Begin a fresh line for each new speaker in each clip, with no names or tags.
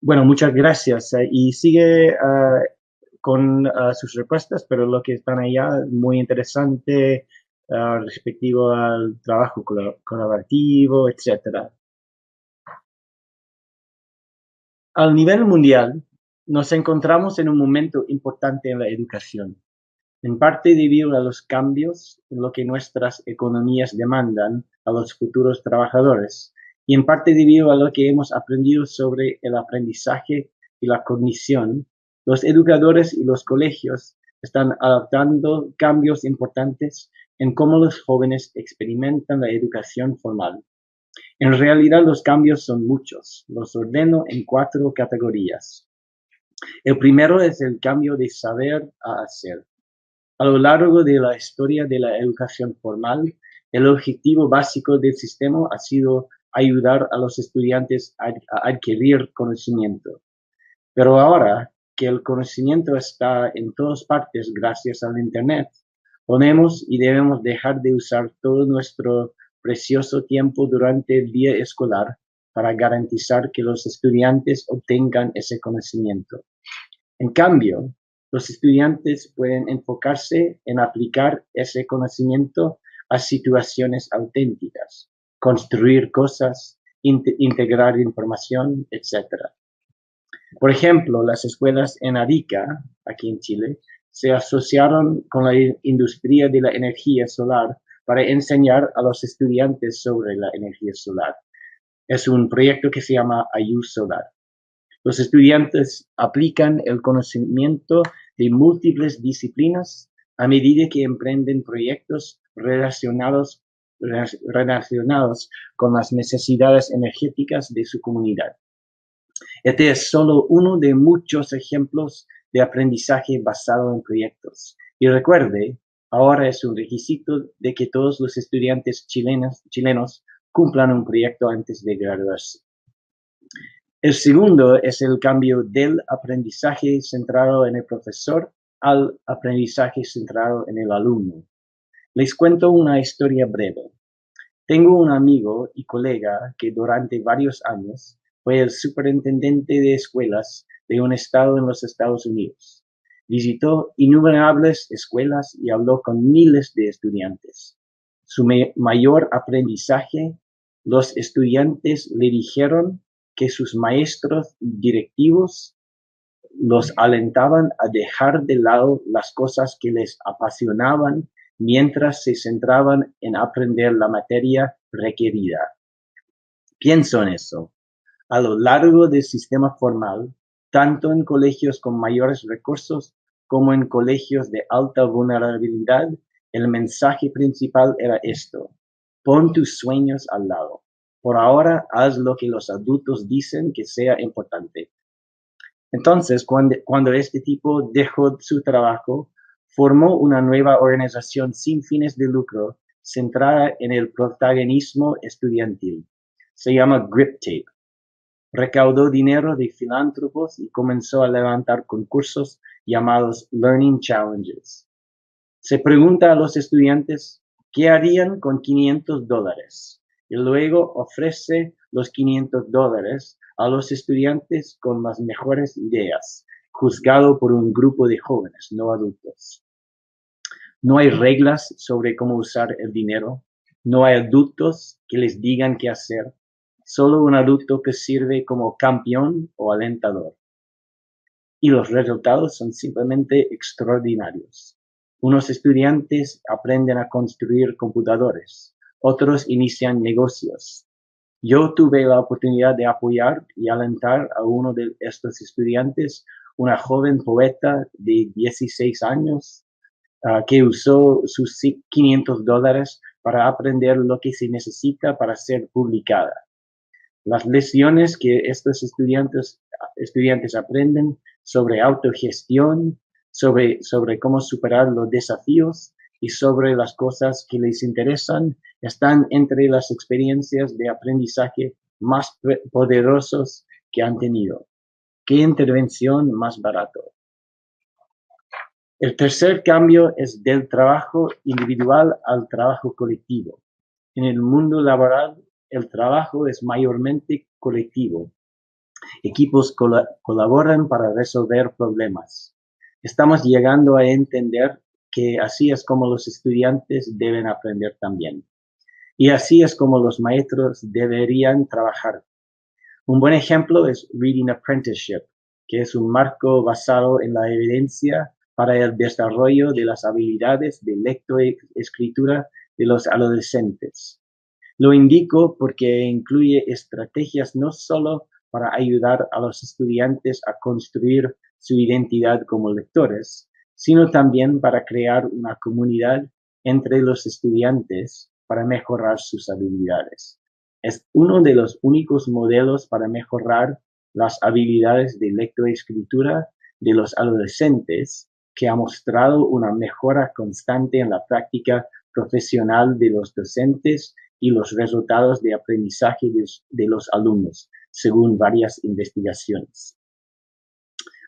Bueno, muchas gracias. Y sigue con sus respuestas, pero lo que están allá muy interesante respectivo al trabajo colaborativo, etcétera. Al nivel mundial, nos encontramos en un momento importante en la educación, en parte debido a los cambios en lo que nuestras economías demandan a los futuros trabajadores y en parte debido a lo que hemos aprendido sobre el aprendizaje y la cognición. Los educadores y los colegios están adaptando cambios importantes en cómo los jóvenes experimentan la educación formal. En realidad los cambios son muchos. Los ordeno en 4 categorías. El primero es el cambio de saber a hacer. A lo largo de la historia de la educación formal, el objetivo básico del sistema ha sido ayudar a los estudiantes a adquirir conocimiento. Pero ahora que el conocimiento está en todas partes gracias al Internet, podemos y debemos dejar de usar todo nuestro precioso tiempo durante el día escolar para garantizar que los estudiantes obtengan ese conocimiento. En cambio, los estudiantes pueden enfocarse en aplicar ese conocimiento a situaciones auténticas, construir cosas, integrar información, etc. Por ejemplo, las escuelas en Arica, aquí en Chile, se asociaron con la industria de la energía solar para enseñar a los estudiantes sobre la energía solar. Es un proyecto que se llama Ayú Solar. Los estudiantes aplican el conocimiento de múltiples disciplinas a medida que emprenden proyectos relacionados con las necesidades energéticas de su comunidad. Este es solo uno de muchos ejemplos de aprendizaje basado en proyectos. Y recuerde, ahora es un requisito de que todos los estudiantes chilenos cumplan un proyecto antes de graduarse. El segundo es el cambio del aprendizaje centrado en el profesor al aprendizaje centrado en el alumno. Les cuento una historia breve. Tengo un amigo y colega que durante varios años fue el superintendente de escuelas de un estado en los Estados Unidos. Visitó innumerables escuelas y habló con miles de estudiantes. Su mayor aprendizaje, los estudiantes le dijeron que sus maestros directivos los alentaban a dejar de lado las cosas que les apasionaban mientras se centraban en aprender la materia requerida. Pienso en eso. A lo largo del sistema formal, tanto en colegios con mayores recursos como en colegios de alta vulnerabilidad, el mensaje principal era esto: pon tus sueños al lado. Por ahora, haz lo que los adultos dicen que sea importante. Entonces, cuando este tipo dejó su trabajo, formó una nueva organización sin fines de lucro centrada en el protagonismo estudiantil. Se llama Grip Tape. Recaudó dinero de filántropos y comenzó a levantar concursos llamados Learning Challenges. Se pregunta a los estudiantes qué harían con $500 y luego ofrece los $500 a los estudiantes con las mejores ideas, juzgado por un grupo de jóvenes, no adultos. No hay reglas sobre cómo usar el dinero, no hay adultos que les digan qué hacer, solo un adulto que sirve como campeón o alentador. Y los resultados son simplemente extraordinarios. Unos estudiantes aprenden a construir computadores, otros inician negocios. Yo tuve la oportunidad de apoyar y alentar a uno de estos estudiantes, una joven poeta de 16 años, que usó sus $500 para aprender lo que se necesita para ser publicada. Las lecciones que estos estudiantes aprenden sobre autogestión, sobre cómo superar los desafíos y sobre las cosas que les interesan, están entre las experiencias de aprendizaje más poderosos que han tenido. ¿Qué intervención más barato? El tercer cambio es del trabajo individual al trabajo colectivo. En el mundo laboral, el trabajo es mayormente colectivo. Equipos colaboran para resolver problemas. Estamos llegando a entender que así es como los estudiantes deben aprender también. Y así es como los maestros deberían trabajar. Un buen ejemplo es Reading Apprenticeship, que es un marco basado en la evidencia para el desarrollo de las habilidades de lectoescritura de los adolescentes. Lo indico porque incluye estrategias no solo para ayudar a los estudiantes a construir su identidad como lectores, sino también para crear una comunidad entre los estudiantes para mejorar sus habilidades. Es uno de los únicos modelos para mejorar las habilidades de lectoescritura de los adolescentes que ha mostrado una mejora constante en la práctica profesional de los docentes y los resultados de aprendizaje de los alumnos, según varias investigaciones.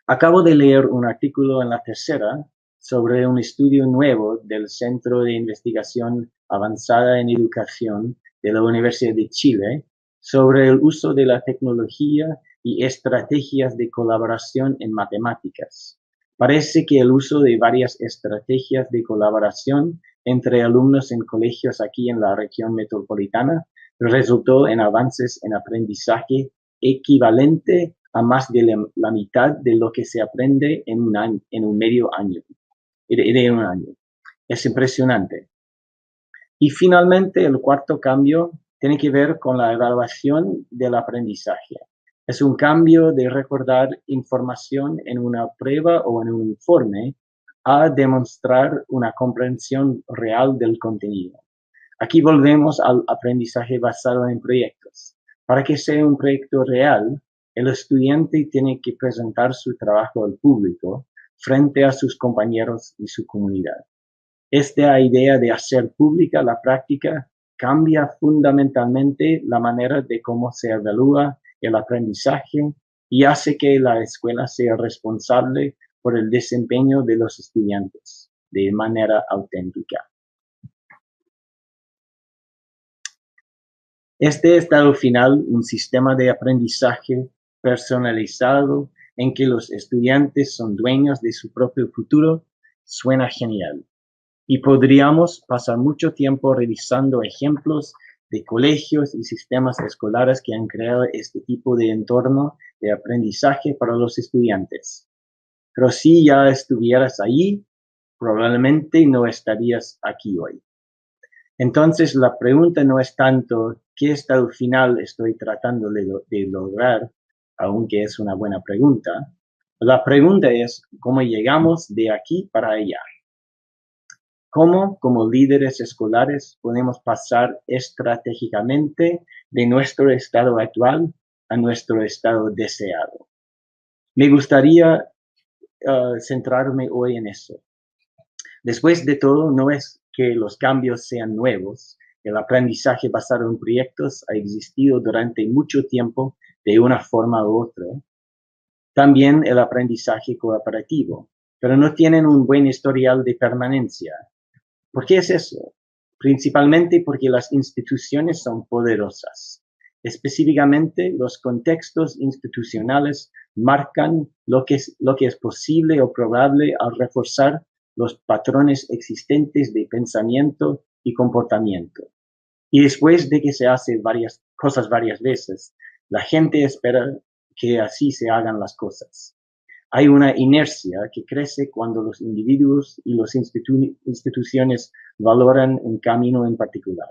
Acabo de leer un artículo en La Tercera sobre un estudio nuevo del Centro de Investigación Avanzada en Educación de la Universidad de Chile sobre el uso de la tecnología y estrategias de colaboración en matemáticas. Parece que el uso de varias estrategias de colaboración entre alumnos en colegios aquí en la región metropolitana resultó en avances en aprendizaje equivalente a más de la mitad de lo que se aprende en un medio año. Es impresionante. Y finalmente, el cuarto cambio tiene que ver con la evaluación del aprendizaje. Es un cambio de recordar información en una prueba o en un informe a demostrar una comprensión real del contenido. Aquí volvemos al aprendizaje basado en proyectos. Para que sea un proyecto real, el estudiante tiene que presentar su trabajo al público frente a sus compañeros y su comunidad. Esta idea de hacer pública la práctica cambia fundamentalmente la manera de cómo se evalúa el aprendizaje y hace que la escuela sea responsable por el desempeño de los estudiantes de manera auténtica. Este estado final, un sistema de aprendizaje personalizado en que los estudiantes son dueños de su propio futuro, suena genial. Y podríamos pasar mucho tiempo revisando ejemplos de colegios y sistemas escolares que han creado este tipo de entorno de aprendizaje para los estudiantes. Pero si ya estuvieras ahí, probablemente no estarías aquí hoy. Entonces, la pregunta no es tanto qué estado final estoy tratando de lograr, aunque es una buena pregunta. La pregunta es cómo llegamos de aquí para allá. ¿Cómo, como líderes escolares, podemos pasar estratégicamente de nuestro estado actual a nuestro estado deseado? Me gustaría centrarme hoy en eso. Después de todo, no es que los cambios sean nuevos. El aprendizaje basado en proyectos ha existido durante mucho tiempo de una forma u otra. También el aprendizaje cooperativo, pero no tienen un buen historial de permanencia. ¿Por qué es eso? Principalmente porque las instituciones son poderosas. Específicamente, los contextos institucionales marcan lo que es posible o probable al reforzar los patrones existentes de pensamiento y comportamiento. Y después de que se hace varias cosas varias veces, la gente espera que así se hagan las cosas. Hay una inercia que crece cuando los individuos y las instituciones valoran un camino en particular.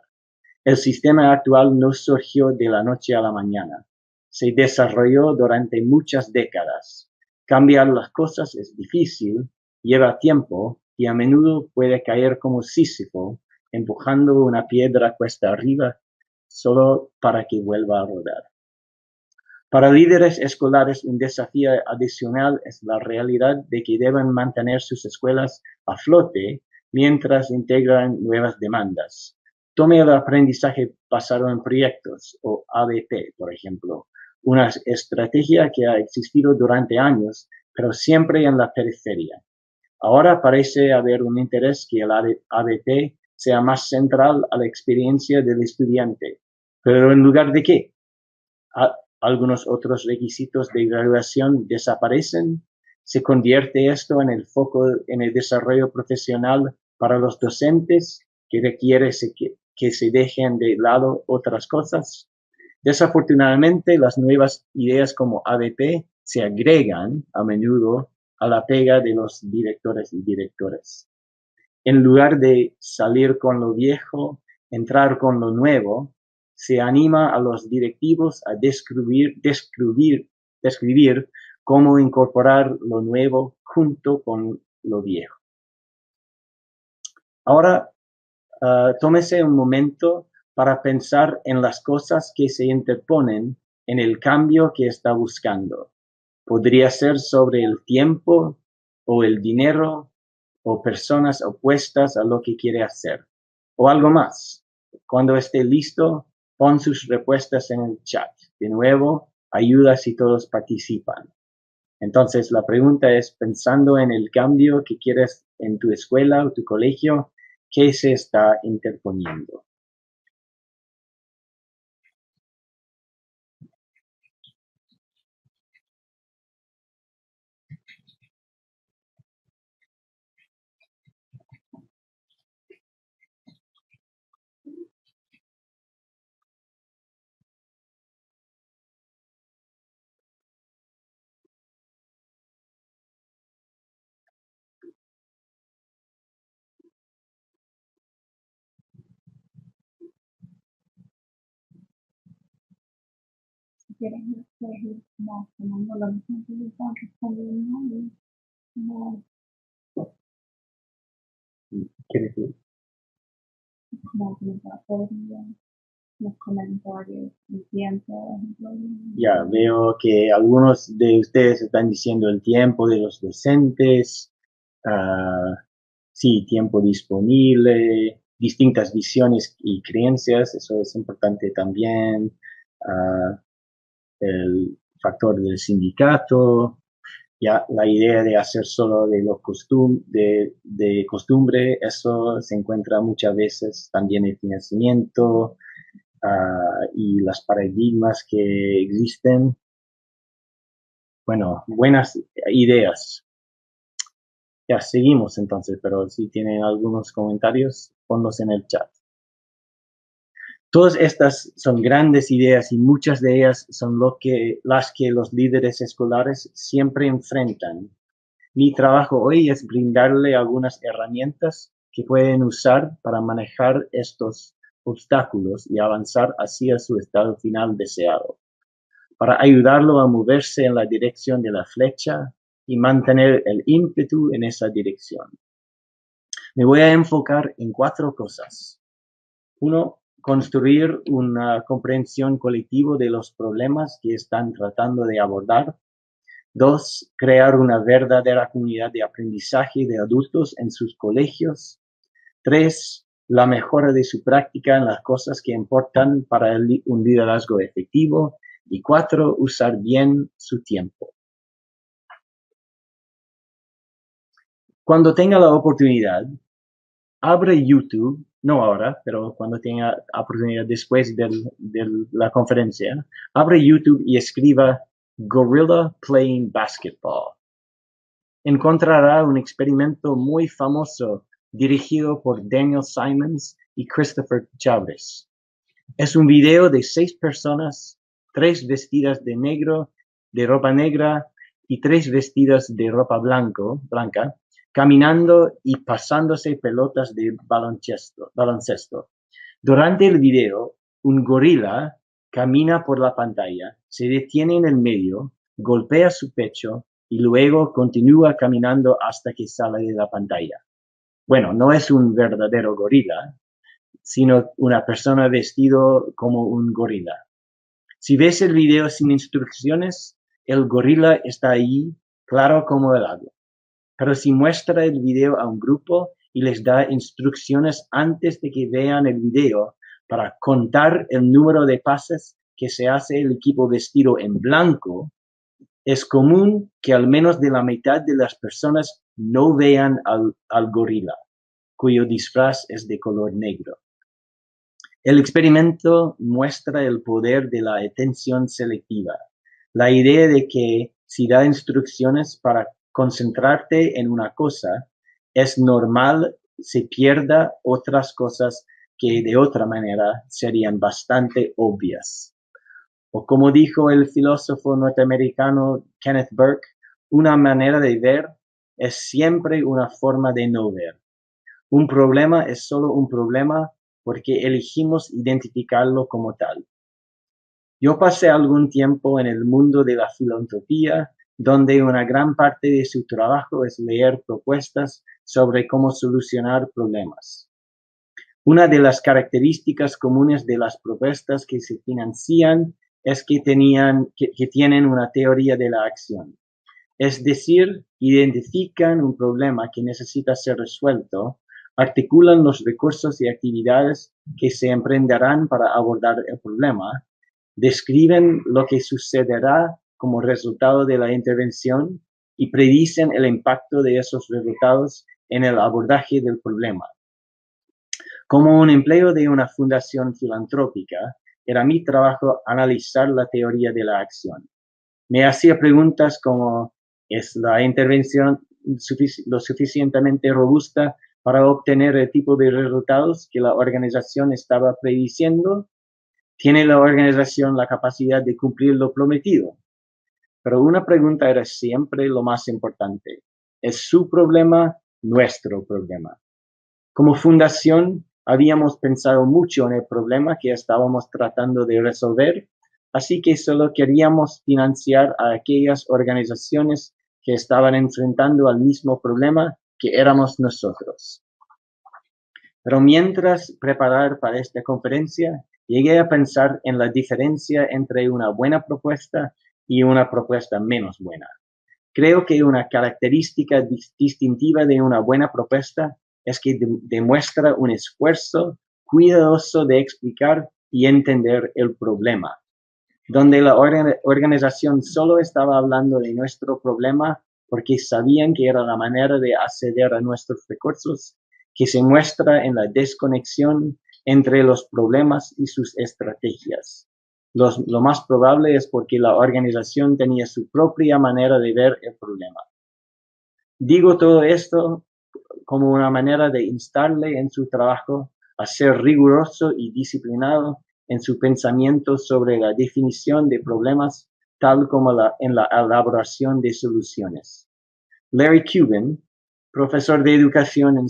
El sistema actual no surgió de la noche a la mañana. Se desarrolló durante muchas décadas. Cambiar las cosas es difícil, lleva tiempo y a menudo puede caer como Sísifo, empujando una piedra cuesta arriba solo para que vuelva a rodar. Para líderes escolares, un desafío adicional es la realidad de que deben mantener sus escuelas a flote mientras integran nuevas demandas. Tome el aprendizaje basado en proyectos, o ABP, por ejemplo, una estrategia que ha existido durante años, pero siempre en la periferia. Ahora parece haber un interés que el ABP sea más central a la experiencia del estudiante. ¿Pero en lugar de qué? algunos otros requisitos de graduación desaparecen. Se convierte esto en el foco en el desarrollo profesional para los docentes, que requiere que se dejen de lado otras cosas. Desafortunadamente, las nuevas ideas como ABP se agregan a menudo a la pega de los directores y directoras. En lugar de salir con lo viejo, entrar con lo nuevo, se anima a los directivos a describir cómo incorporar lo nuevo junto con lo viejo. Ahora, tómese un momento para pensar en las cosas que se interponen en el cambio que está buscando. Podría ser sobre el tiempo o el dinero o personas opuestas a lo que quiere hacer o algo más. Cuando esté listo, pon sus respuestas en el chat. De nuevo, ayuda si todos participan. Entonces, la pregunta es, pensando en el cambio que quieres en tu escuela o tu colegio, ¿qué se está interponiendo?
Quieres ir como tomando la misma pregunta, respondiendo y
¿Qué decir?
como comentar por los comentarios, el tiempo,
Ya, veo que algunos de ustedes están diciendo el tiempo de los docentes, sí, tiempo disponible, distintas visiones y creencias, eso es importante también, el factor del sindicato, ya la idea de hacer solo de costumbre, eso se encuentra muchas veces también el financiamiento y las paradigmas que existen. Bueno, buenas ideas. Ya seguimos entonces, pero si tienen algunos comentarios, ponlos en el chat. Todas estas son grandes ideas y muchas de ellas son las que los líderes escolares siempre enfrentan. Mi trabajo hoy es brindarle algunas herramientas que pueden usar para manejar estos obstáculos y avanzar hacia su estado final deseado, para ayudarlo a moverse en la dirección de la flecha y mantener el ímpetu en esa dirección. Me voy a enfocar en 4 cosas. 1, construir una comprensión colectiva de los problemas que están tratando de abordar. 2, crear una verdadera comunidad de aprendizaje de adultos en sus colegios. 3, la mejora de su práctica en las cosas que importan para un liderazgo efectivo. Y 4, usar bien su tiempo. Cuando tenga la oportunidad, abre YouTube, no ahora, pero cuando tenga oportunidad después de la conferencia, abre YouTube y escriba Gorilla Playing Basketball. Encontrará un experimento muy famoso dirigido por Daniel Simons y Christopher Chávez. Es un video de 6 personas, 3 vestidas de negro, de ropa negra y 3 vestidas de ropa blanca, caminando y pasándose pelotas de baloncesto. Durante el video, un gorila camina por la pantalla, se detiene en el medio, golpea su pecho y luego continúa caminando hasta que sale de la pantalla. Bueno, no es un verdadero gorila, sino una persona vestido como un gorila. Si ves el video sin instrucciones, el gorila está ahí, claro como el agua. Pero si muestra el video a un grupo y les da instrucciones antes de que vean el video para contar el número de pases que se hace el equipo vestido en blanco, es común que al menos de la mitad de las personas no vean al gorila, cuyo disfraz es de color negro. El experimento muestra el poder de la atención selectiva. La idea de que si da instrucciones para concentrarte en una cosa, es normal se pierda otras cosas que de otra manera serían bastante obvias. O como dijo el filósofo norteamericano Kenneth Burke, una manera de ver es siempre una forma de no ver. Un problema es solo un problema porque elegimos identificarlo como tal. Yo pasé algún tiempo en el mundo de la filantropía, donde una gran parte de su trabajo es leer propuestas sobre cómo solucionar problemas. Una de las características comunes de las propuestas que se financian es que tienen una teoría de la acción. Es decir, identifican un problema que necesita ser resuelto, articulan los recursos y actividades que se emprenderán para abordar el problema, describen lo que sucederá como resultado de la intervención y predicen el impacto de esos resultados en el abordaje del problema. Como un empleo de una fundación filantrópica, era mi trabajo analizar la teoría de la acción. Me hacía preguntas como, ¿es la intervención lo suficientemente robusta para obtener el tipo de resultados que la organización estaba prediciendo? ¿Tiene la organización la capacidad de cumplir lo prometido? Pero una pregunta era siempre lo más importante. ¿Es su problema nuestro problema? Como fundación, habíamos pensado mucho en el problema que estábamos tratando de resolver, así que solo queríamos financiar a aquellas organizaciones que estaban enfrentando al mismo problema que éramos nosotros. Pero mientras preparar para esta conferencia, llegué a pensar en la diferencia entre una buena propuesta y una propuesta menos buena. Creo que una característica distintiva de una buena propuesta es que demuestra un esfuerzo cuidadoso de explicar y entender el problema. Donde la organización solo estaba hablando de nuestro problema porque sabían que era la manera de acceder a nuestros recursos, que se muestra en la desconexión entre los problemas y sus estrategias. Lo más probable es porque la organización tenía su propia manera de ver el problema. Digo todo esto como una manera de instarle en su trabajo a ser riguroso y disciplinado en su pensamiento sobre la definición de problemas, tal como en la elaboración de soluciones. Larry Cuban, profesor de educación en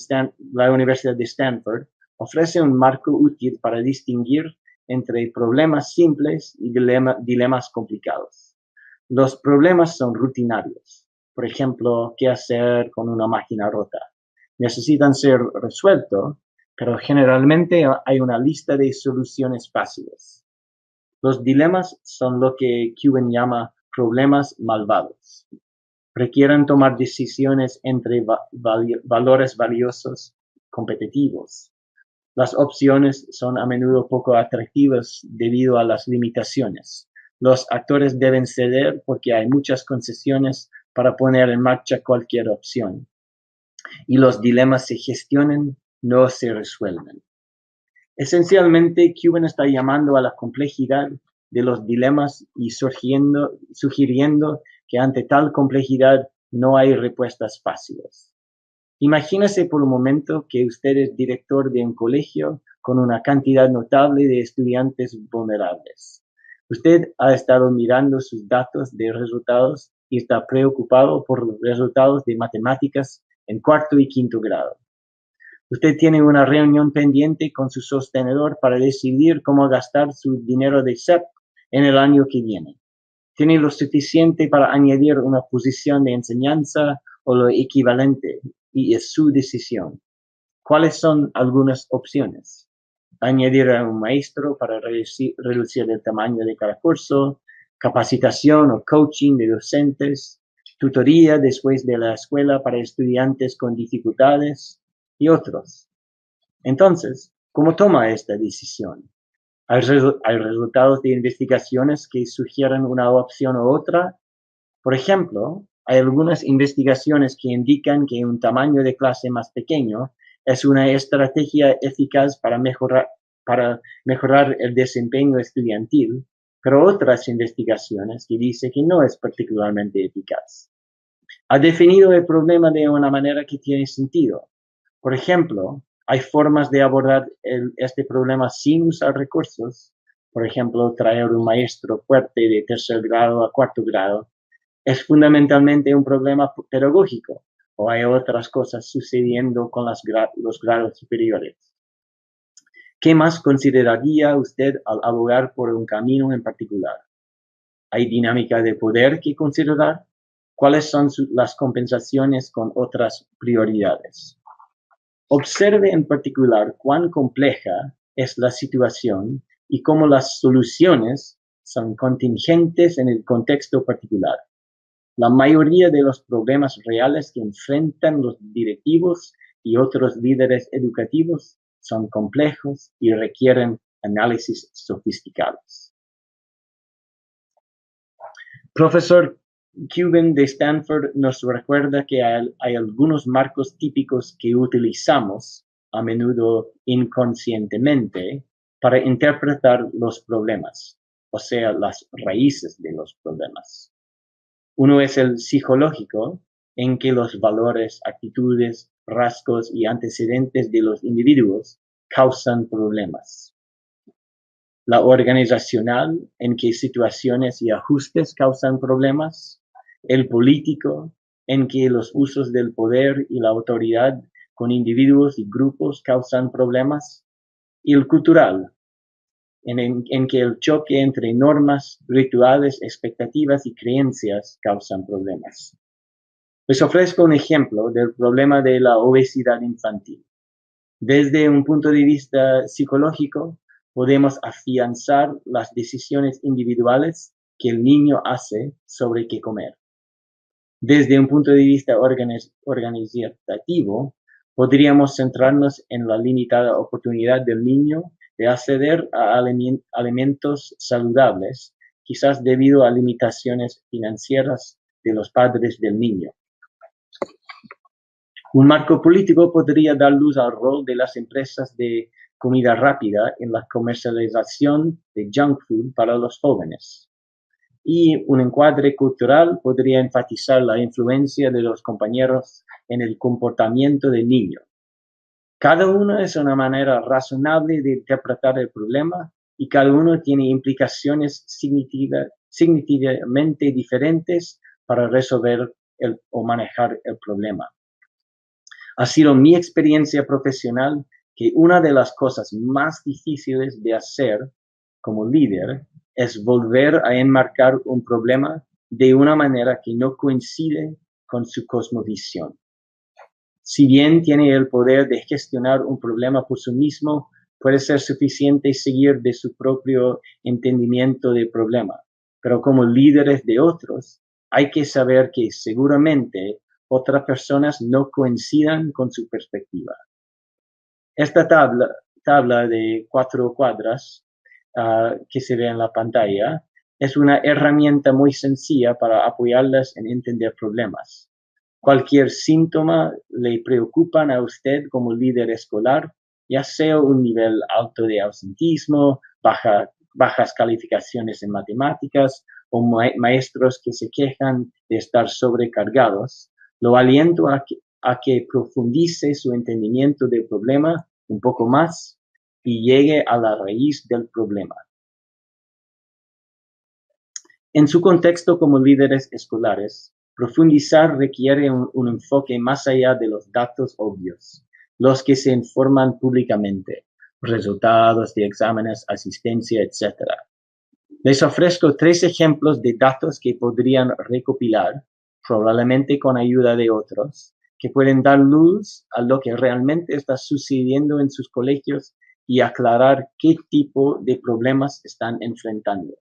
la Universidad de Stanford, ofrece un marco útil para distinguir entre problemas simples y dilemas complicados. Los problemas son rutinarios. Por ejemplo, ¿qué hacer con una máquina rota? Necesitan ser resueltos, pero generalmente hay una lista de soluciones fáciles. Los dilemas son lo que Cuban llama problemas malvados. Requieren tomar decisiones entre valores valiosos competitivos. Las opciones son a menudo poco atractivas debido a las limitaciones. Los actores deben ceder porque hay muchas concesiones para poner en marcha cualquier opción. Y los dilemas se gestionan, no se resuelven. Esencialmente, Cuban está llamando a la complejidad de los dilemas y sugiriendo que ante tal complejidad no hay respuestas fáciles. Imagínese por un momento que usted es director de un colegio con una cantidad notable de estudiantes vulnerables. Usted ha estado mirando sus datos de resultados y está preocupado por los resultados de matemáticas en cuarto y quinto grado. Usted tiene una reunión pendiente con su sostenedor para decidir cómo gastar su dinero de SEP en el año que viene. Tiene lo suficiente para añadir una posición de enseñanza o lo equivalente, y es su decisión. ¿Cuáles son algunas opciones? Añadir a un maestro para reducir el tamaño de cada curso, capacitación o coaching de docentes, tutoría después de la escuela para estudiantes con dificultades y otros. Entonces, ¿cómo toma esta decisión? ¿Hay resultados de investigaciones que sugieren una opción u otra? Por ejemplo, hay algunas investigaciones que indican que un tamaño de clase más pequeño es una estrategia eficaz para para mejorar el desempeño estudiantil, pero otras investigaciones que dicen que no es particularmente eficaz. Ha definido el problema de una manera que tiene sentido. Por ejemplo, hay formas de abordar este problema sin usar recursos. Por ejemplo, traer un maestro fuerte de tercer grado a cuarto grado es fundamentalmente un problema pedagógico, o hay otras cosas sucediendo con los grados superiores. ¿Qué más consideraría usted al abogar por un camino en particular? ¿Hay dinámica de poder que considerar? ¿Cuáles son las compensaciones con otras prioridades? Observe en particular cuán compleja es la situación y cómo las soluciones son contingentes en el contexto particular. La mayoría de los problemas reales que enfrentan los directivos y otros líderes educativos son complejos y requieren análisis sofisticados. Profesor Cuban de Stanford nos recuerda que hay algunos marcos típicos que utilizamos, a menudo inconscientemente, para interpretar los problemas, o sea, las raíces de los problemas. Uno es el psicológico, en que los valores, actitudes, rasgos y antecedentes de los individuos causan problemas. La organizacional, en que situaciones y ajustes causan problemas. El político, en que los usos del poder y la autoridad con individuos y grupos causan problemas. Y el cultural, en que el choque entre normas, rituales, expectativas y creencias causan problemas. Les ofrezco un ejemplo del problema de la obesidad infantil. Desde un punto de vista psicológico, podemos afianzar las decisiones individuales que el niño hace sobre qué comer. Desde un punto de vista organizativo, podríamos centrarnos en la limitada oportunidad del niño de acceder a alimentos saludables, quizás debido a limitaciones financieras de los padres del niño. Un marco político podría dar luz al rol de las empresas de comida rápida en la comercialización de junk food para los jóvenes. Y un encuadre cultural podría enfatizar la influencia de los compañeros en el comportamiento del niño. Cada uno es una manera razonable de interpretar el problema y cada uno tiene implicaciones significativamente diferentes para resolver o manejar el problema. Ha sido mi experiencia profesional que una de las cosas más difíciles de hacer como líder es volver a enmarcar un problema de una manera que no coincide con su cosmovisión. Si bien tiene el poder de gestionar un problema por sí mismo, puede ser suficiente seguir de su propio entendimiento del problema. Pero como líderes de otros, hay que saber que seguramente otras personas no coincidan con su perspectiva. Esta tabla de 4 cuadras que se ve en la pantalla es una herramienta muy sencilla para apoyarlas en entender problemas. Cualquier síntoma le preocupan a usted como líder escolar, ya sea un nivel alto de ausentismo, bajas calificaciones en matemáticas o maestros que se quejan de estar sobrecargados. Lo aliento a que profundice su entendimiento del problema un poco más y llegue a la raíz del problema. En su contexto como líderes escolares, profundizar requiere un enfoque más allá de los datos obvios, los que se informan públicamente, resultados de exámenes, asistencia, etc. Les ofrezco 3 ejemplos de datos que podrían recopilar, probablemente con ayuda de otros, que pueden dar luz a lo que realmente está sucediendo en sus colegios y aclarar qué tipo de problemas están enfrentando.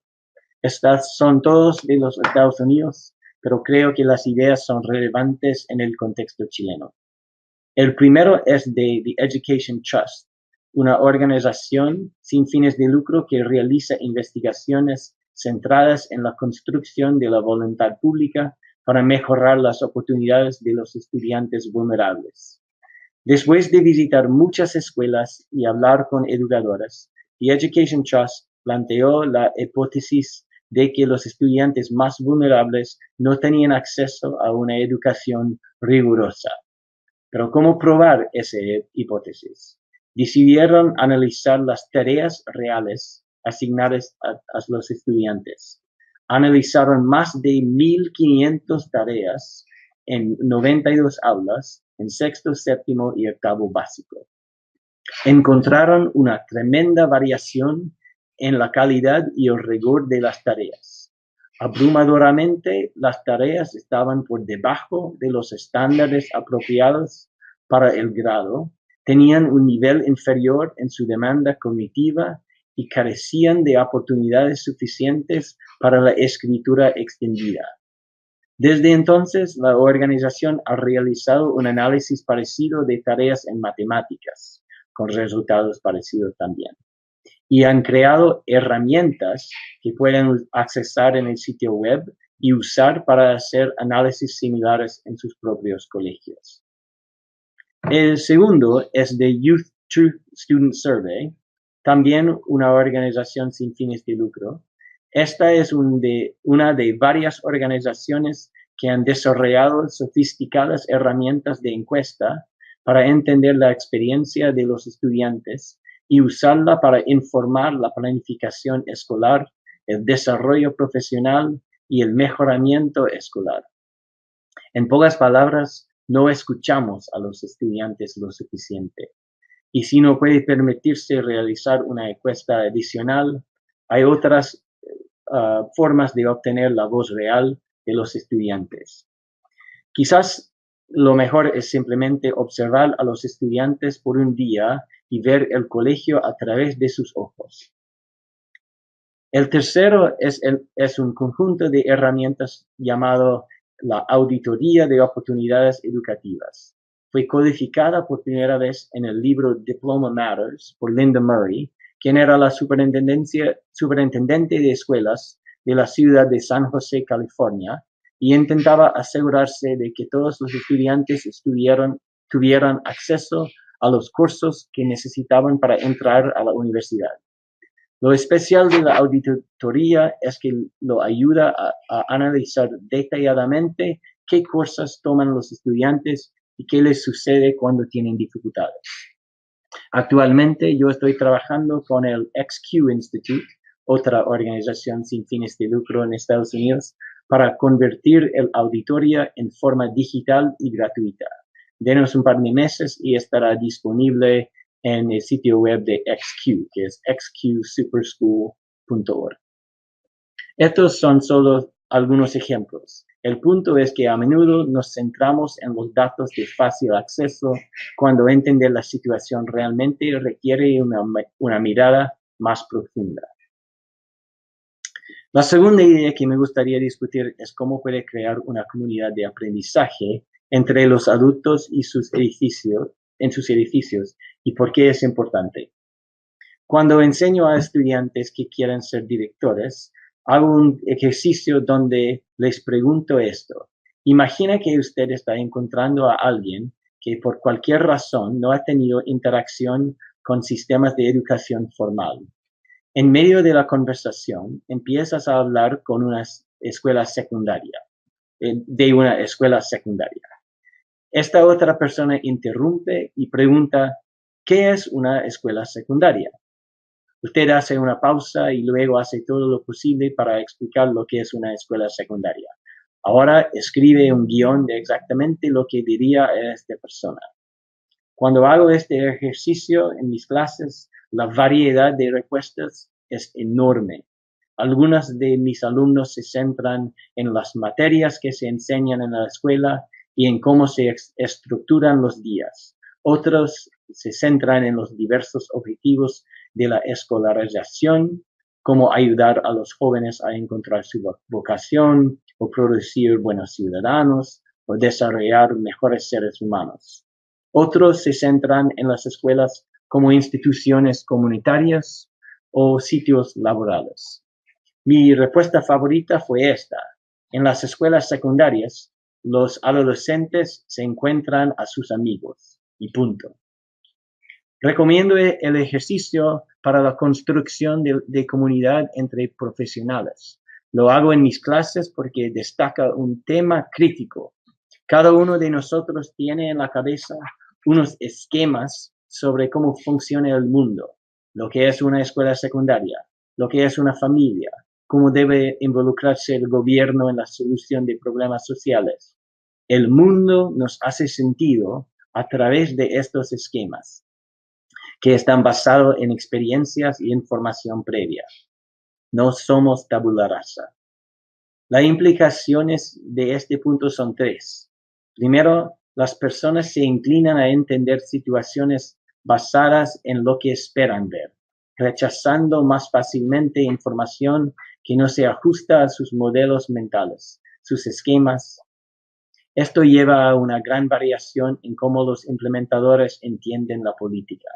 Estas son todos de los Estados Unidos, pero creo que las ideas son relevantes en el contexto chileno. El primero es de The Education Trust, una organización sin fines de lucro que realiza investigaciones centradas en la construcción de la voluntad pública para mejorar las oportunidades de los estudiantes vulnerables. Después de visitar muchas escuelas y hablar con educadoras, The Education Trust planteó la hipótesis de que los estudiantes más vulnerables no tenían acceso a una educación rigurosa. Pero ¿cómo probar esa hipótesis? Decidieron analizar las tareas reales asignadas a los estudiantes. Analizaron más de 1,500 tareas en 92 aulas en sexto, séptimo y octavo básico. Encontraron una tremenda variación en la calidad y el rigor de las tareas. Abrumadoramente, las tareas estaban por debajo de los estándares apropiados para el grado, tenían un nivel inferior en su demanda cognitiva y carecían de oportunidades suficientes para la escritura extendida. Desde entonces, la organización ha realizado un análisis parecido de tareas en matemáticas, con resultados parecidos también. Y han creado herramientas que pueden accesar en el sitio web y usar para hacer análisis similares en sus propios colegios. El segundo es The Youth Truth Student Survey, también una organización sin fines de lucro. Esta es una de varias organizaciones que han desarrollado sofisticadas herramientas de encuesta para entender la experiencia de los estudiantes y usarla para informar la planificación escolar, el desarrollo profesional y el mejoramiento escolar. En pocas palabras, no escuchamos a los estudiantes lo suficiente. Y si no puede permitirse realizar una encuesta adicional, hay otras formas de obtener la voz real de los estudiantes. Quizás lo mejor es simplemente observar a los estudiantes por un día y ver el colegio a través de sus ojos. El tercero es un conjunto de herramientas llamado la Auditoría de Oportunidades Educativas. Fue codificada por primera vez en el libro Diploma Matters por Linda Murray, quien era la superintendente de escuelas de la ciudad de San José, California, y intentaba asegurarse de que todos los estudiantes tuvieran acceso a los cursos que necesitaban para entrar a la universidad. Lo especial de la auditoría es que lo ayuda a analizar detalladamente qué cursos toman los estudiantes y qué les sucede cuando tienen dificultades. Actualmente yo estoy trabajando con el XQ Institute, otra organización sin fines de lucro en Estados Unidos, para convertir el auditoría en forma digital y gratuita. Denos un par de meses y estará disponible en el sitio web de XQ, que es xqsuperschool.org. Estos son solo algunos ejemplos. El punto es que a menudo nos centramos en los datos de fácil acceso cuando entender la situación realmente requiere una mirada más profunda. La segunda idea que me gustaría discutir es cómo puede crear una comunidad de aprendizaje entre los adultos y en sus edificios y por qué es importante. Cuando enseño a estudiantes que quieren ser directores, hago un ejercicio donde les pregunto esto. Imagina que usted está encontrando a alguien que por cualquier razón no ha tenido interacción con sistemas de educación formal. En medio de la conversación, empiezas a hablar con una escuela secundaria, de una escuela secundaria. Esta otra persona interrumpe y pregunta, ¿qué es una escuela secundaria? Usted hace una pausa y luego hace todo lo posible para explicar lo que es una escuela secundaria. Ahora escribe un guión de exactamente lo que diría a esta persona. Cuando hago este ejercicio en mis clases, la variedad de respuestas es enorme. Algunos de mis alumnos se centran en las materias que se enseñan en la escuela y en cómo se estructuran los días. Otros se centran en los diversos objetivos de la escolarización, como ayudar a los jóvenes a encontrar su vocación, o producir buenos ciudadanos, o desarrollar mejores seres humanos. Otros se centran en las escuelas como instituciones comunitarias o sitios laborales. Mi respuesta favorita fue esta. En las escuelas secundarias, los adolescentes se encuentran a sus amigos. y punto. Recomiendo el ejercicio para la construcción de comunidad entre profesionales. Lo hago en mis clases porque destaca un tema crítico. Cada uno de nosotros tiene en la cabeza unos esquemas sobre cómo funciona el mundo, lo que es una escuela secundaria, lo que es una familia, cómo debe involucrarse el gobierno en la solución de problemas sociales. El mundo nos hace sentido a través de estos esquemas, que están basados en experiencias y información previa. No somos tabula rasa. Las implicaciones de este punto son tres. Primero, las personas se inclinan a entender situaciones basadas en lo que esperan ver, rechazando más fácilmente información que no se ajusta a sus modelos mentales, sus esquemas. Esto lleva a una gran variación en cómo los implementadores entienden la política.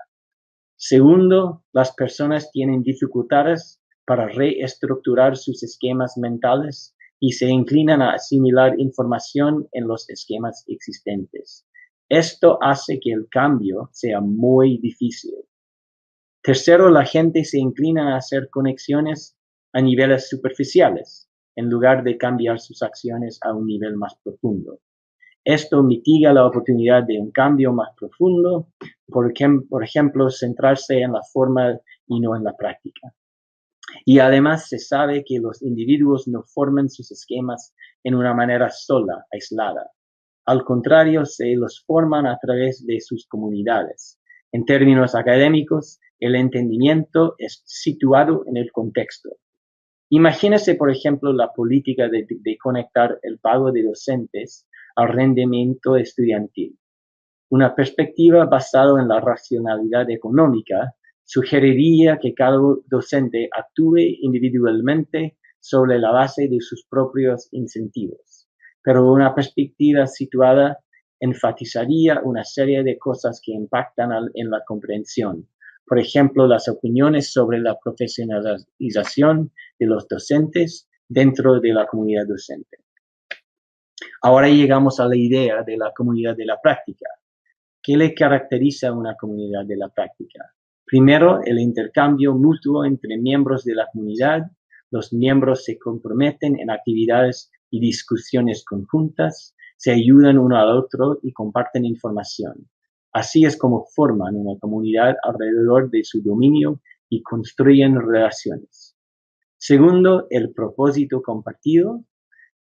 Segundo, las personas tienen dificultades para reestructurar sus esquemas mentales y se inclinan a asimilar información en los esquemas existentes. Esto hace que el cambio sea muy difícil. Tercero, la gente se inclina a hacer conexiones a niveles superficiales, en lugar de cambiar sus acciones a un nivel más profundo. Esto mitiga la oportunidad de un cambio más profundo, por ejemplo, centrarse en la forma y no en la práctica. Y además se sabe que los individuos no forman sus esquemas en una manera sola, aislada. Al contrario, se los forman a través de sus comunidades. En términos académicos, el entendimiento es situado en el contexto. Imagínese, por ejemplo, la política de conectar el pago de docentes al rendimiento estudiantil. Una perspectiva basada en la racionalidad económica sugeriría que cada docente actúe individualmente sobre la base de sus propios incentivos, pero una perspectiva situada enfatizaría una serie de cosas que impactan en la comprensión. Por ejemplo, las opiniones sobre la profesionalización de los docentes dentro de la comunidad docente. Ahora llegamos a la idea de la comunidad de la práctica. ¿Qué le caracteriza a una comunidad de la práctica? Primero, el intercambio mutuo entre miembros de la comunidad. Los miembros se comprometen en actividades y discusiones conjuntas, se ayudan uno al otro y comparten información. Así es como forman una comunidad alrededor de su dominio y construyen relaciones. Segundo, el propósito compartido,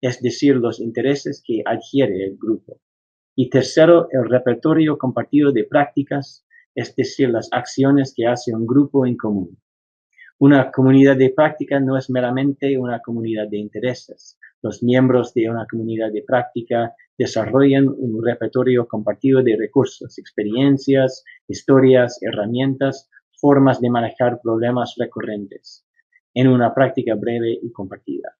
es decir, los intereses que adquiere el grupo. Y tercero, el repertorio compartido de prácticas, es decir, las acciones que hace un grupo en común. Una comunidad de práctica no es meramente una comunidad de intereses. Los miembros de una comunidad de práctica desarrollan un repertorio compartido de recursos, experiencias, historias, herramientas, formas de manejar problemas recurrentes en una práctica breve y compartida.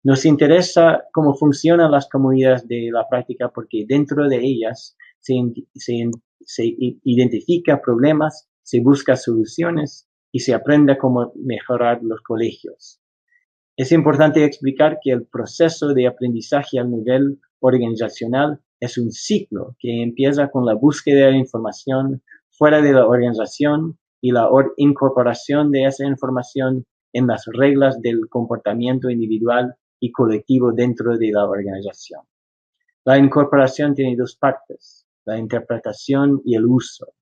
Nos interesa cómo funcionan las comunidades de la práctica porque dentro de ellas se identifica problemas, se busca soluciones y se aprende cómo mejorar los colegios. Es importante explicar que el proceso de aprendizaje a nivel organizacional es un ciclo que empieza con la búsqueda de información fuera de la organización y la incorporación de esa información en las reglas del comportamiento individual y colectivo dentro de la organización. La incorporación tiene dos partes, la interpretación y el uso.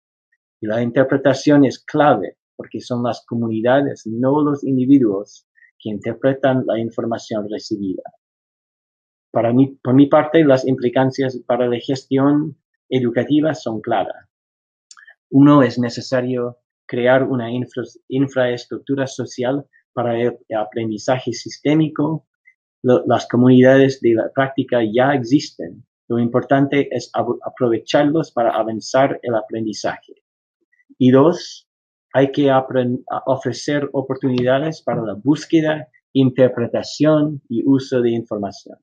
Y la interpretación es clave porque son las comunidades, no los individuos, que interpretan la información recibida. Por mi parte, las implicancias para la gestión educativa son claras. Uno, es necesario crear una infraestructura social para el aprendizaje sistémico. Las comunidades de la práctica ya existen. Lo importante es aprovecharlos para avanzar el aprendizaje. Y dos, hay que ofrecer oportunidades para la búsqueda, interpretación y uso de información.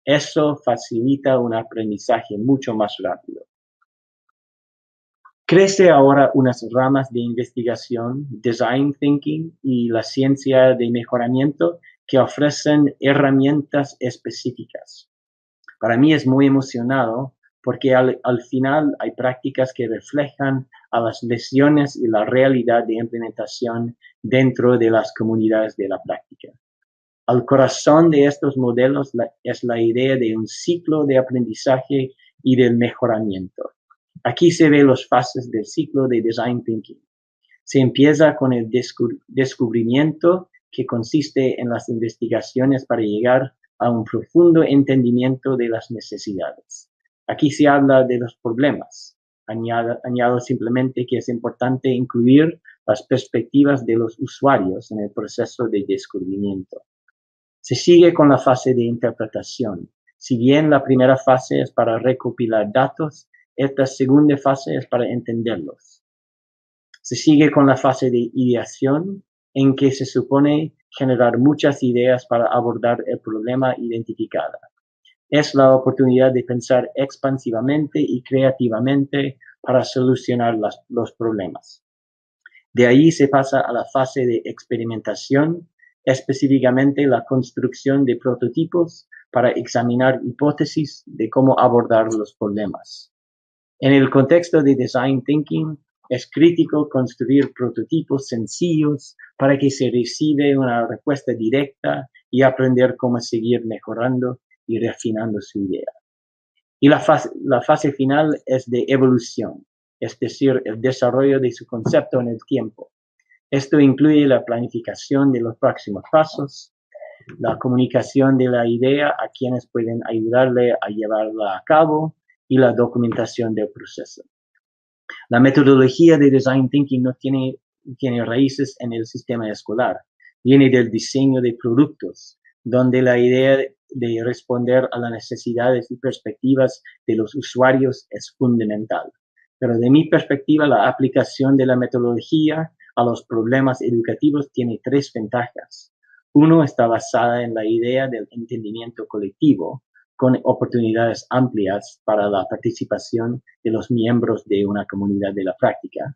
Eso facilita un aprendizaje mucho más rápido. Crece ahora unas ramas de investigación, design thinking y la ciencia de mejoramiento que ofrecen herramientas específicas. Para mí es muy emocionado porque al final hay prácticas que reflejan a las lesiones y la realidad de implementación dentro de las comunidades de la práctica. Al corazón de estos modelos es la idea de un ciclo de aprendizaje y del mejoramiento. Aquí se ven las fases del ciclo de Design Thinking. Se empieza con el descubrimiento, que consiste en las investigaciones para llegar a un profundo entendimiento de las necesidades. Aquí se habla de los problemas. Añado simplemente que es importante incluir las perspectivas de los usuarios en el proceso de descubrimiento. Se sigue con la fase de interpretación. Si bien la primera fase es para recopilar datos, esta segunda fase es para entenderlos. Se sigue con la fase de ideación, en que se supone generar muchas ideas para abordar el problema identificado. Es la oportunidad de pensar expansivamente y creativamente para solucionar los problemas. De ahí se pasa a la fase de experimentación, específicamente la construcción de prototipos para examinar hipótesis de cómo abordar los problemas. En el contexto de Design Thinking, es crítico construir prototipos sencillos para que se reciba una respuesta directa y aprender cómo seguir mejorando y refinando su idea. Y la fase final es de evolución, es decir, el desarrollo de su concepto en el tiempo. Esto incluye la planificación de los próximos pasos, la comunicación de la idea a quienes pueden ayudarle a llevarla a cabo y la documentación del proceso. La metodología de Design Thinking no tiene raíces en el sistema escolar, viene del diseño de productos, donde la idea de responder a las necesidades y perspectivas de los usuarios es fundamental. Pero de mi perspectiva, la aplicación de la metodología a los problemas educativos tiene tres ventajas. Uno, está basada en la idea del entendimiento colectivo, con oportunidades amplias para la participación de los miembros de una comunidad de la práctica.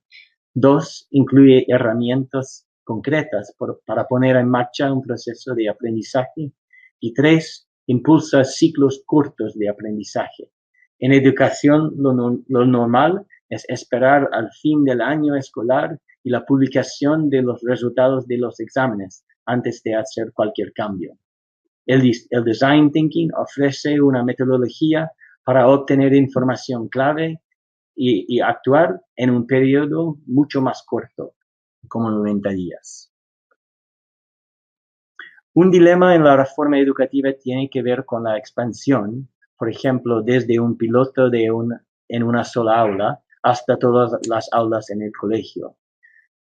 Dos, incluye herramientas concretas para poner en marcha un proceso de aprendizaje. Y tres, impulsa ciclos cortos de aprendizaje. En educación, lo normal es esperar al fin del año escolar y la publicación de los resultados de los exámenes antes de hacer cualquier cambio. El Design Thinking ofrece una metodología para obtener información clave y actuar en un periodo mucho más corto, como 90 días. Un dilema en la reforma educativa tiene que ver con la expansión, por ejemplo, desde un piloto en una sola aula hasta todas las aulas en el colegio.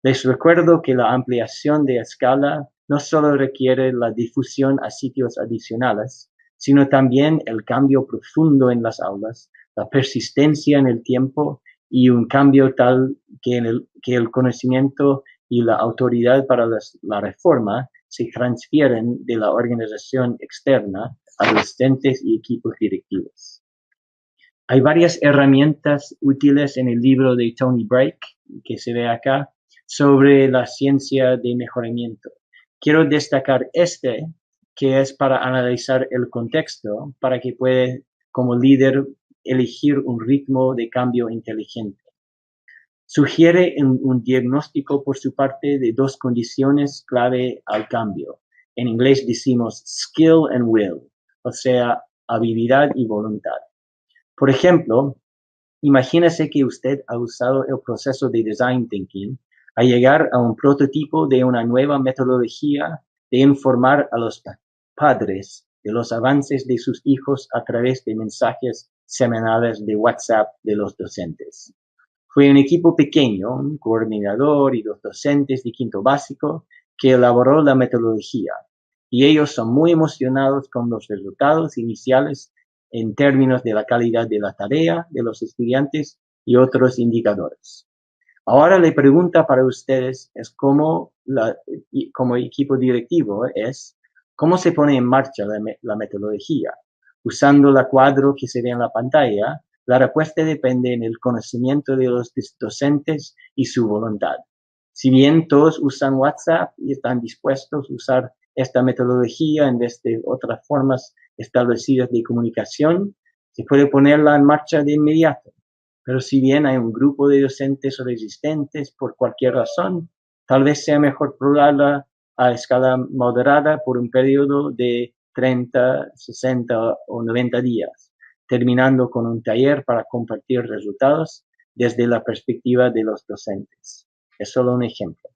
Les recuerdo que la ampliación de escala no solo requiere la difusión a sitios adicionales, sino también el cambio profundo en las aulas, la persistencia en el tiempo y un cambio tal que el conocimiento y la autoridad para la reforma se transfieren de la organización externa a docentes y equipos directivos. Hay varias herramientas útiles en el libro de Tony Brake, que se ve acá, sobre la ciencia de mejoramiento. Quiero destacar que es para analizar el contexto, para que pueda, como líder, elegir un ritmo de cambio inteligente. Sugiere un diagnóstico por su parte de dos condiciones clave al cambio. En inglés decimos skill and will, o sea, habilidad y voluntad. Por ejemplo, imagínese que usted ha usado el proceso de Design Thinking a llegar a un prototipo de una nueva metodología de informar a los padres de los avances de sus hijos a través de mensajes semanales de WhatsApp de los docentes. Fue un equipo pequeño, un coordinador y dos docentes de quinto básico que elaboró la metodología, y ellos son muy emocionados con los resultados iniciales en términos de la calidad de la tarea de los estudiantes y otros indicadores. Ahora la pregunta para ustedes es como equipo directivo ¿cómo se pone en marcha la metodología? Usando el cuadro que se ve en la pantalla, la respuesta depende en el conocimiento de los docentes y su voluntad. Si bien todos usan WhatsApp y están dispuestos a usar esta metodología en vez de otras formas establecidas de comunicación, Se puede ponerla en marcha de inmediato, pero si bien hay un grupo de docentes resistentes por cualquier razón, tal vez sea mejor probarla a escala moderada por un periodo de 30, 60 o 90 días, terminando con un taller para compartir resultados desde la perspectiva de los docentes. Es solo un ejemplo.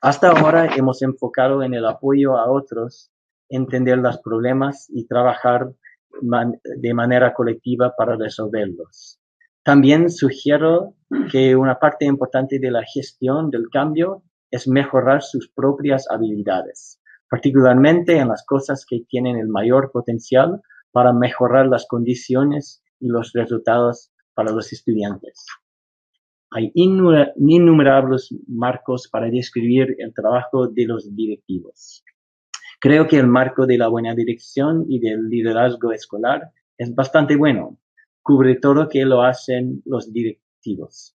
Hasta ahora hemos enfocado en el apoyo a otros, entender los problemas y trabajar de manera colectiva para resolverlos. También sugiero que una parte importante de la gestión del cambio es mejorar sus propias habilidades, particularmente en las cosas que tienen el mayor potencial para mejorar las condiciones y los resultados para los estudiantes. Hay innumerables marcos para describir el trabajo de los directivos. Creo que el marco de la buena dirección y del liderazgo escolar es bastante bueno. Cubre todo lo que lo hacen los directivos.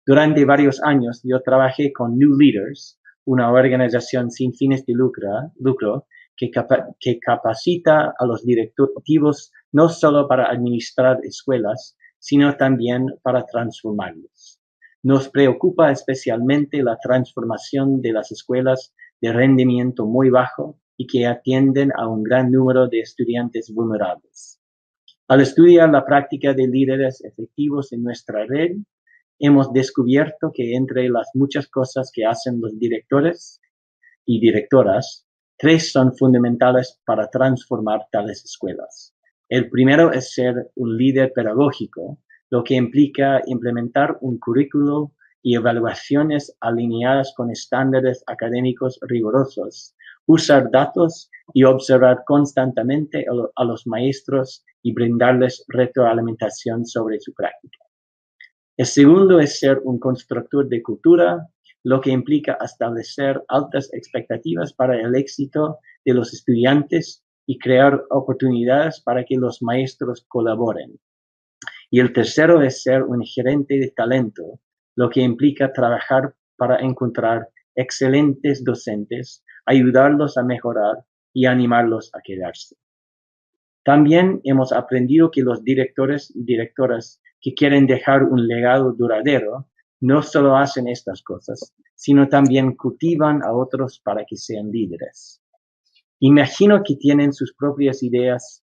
Durante varios años yo trabajé con New Leaders, una organización sin fines de lucro que capacita a los directivos no solo para administrar escuelas, sino también para transformarlos. Nos preocupa especialmente la transformación de las escuelas de rendimiento muy bajo y que atienden a un gran número de estudiantes vulnerables. Al estudiar la práctica de líderes efectivos en nuestra red, hemos descubierto que entre las muchas cosas que hacen los directores y directoras, 3 son fundamentales para transformar tales escuelas. El primero es ser un líder pedagógico, lo que implica implementar un currículo y evaluaciones alineadas con estándares académicos rigurosos, usar datos y observar constantemente a los maestros y brindarles retroalimentación sobre su práctica. El segundo es ser un constructor de cultura, lo que implica establecer altas expectativas para el éxito de los estudiantes y crear oportunidades para que los maestros colaboren. Y el tercero es ser un gerente de talento, lo que implica trabajar para encontrar excelentes docentes, ayudarlos a mejorar y animarlos a quedarse. También hemos aprendido que los directores y directoras que quieren dejar un legado duradero no solo hacen estas cosas, sino también cultivan a otros para que sean líderes. Imagino que tienen sus propias ideas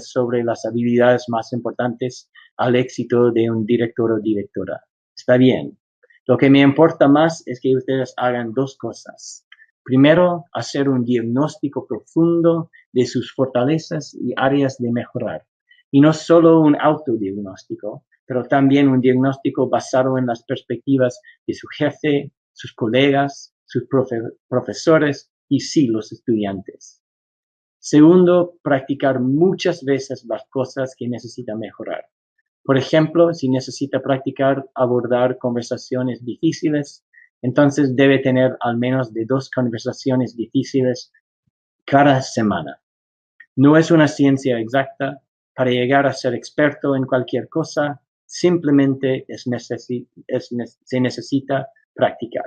sobre las habilidades más importantes al éxito de un director o directora. Está bien. Lo que me importa más es que ustedes hagan 2 cosas. Primero, hacer un diagnóstico profundo de sus fortalezas y áreas de mejorar. Y no solo un autodiagnóstico, pero también un diagnóstico basado en las perspectivas de su jefe, sus colegas, sus profesores y sí, los estudiantes. Segundo, practicar muchas veces las cosas que necesita mejorar. Por ejemplo, si necesita practicar abordar conversaciones difíciles, entonces debe tener al menos de 2 conversaciones difíciles cada semana. No es una ciencia exacta. Para llegar a ser experto en cualquier cosa, simplemente se necesita practicar.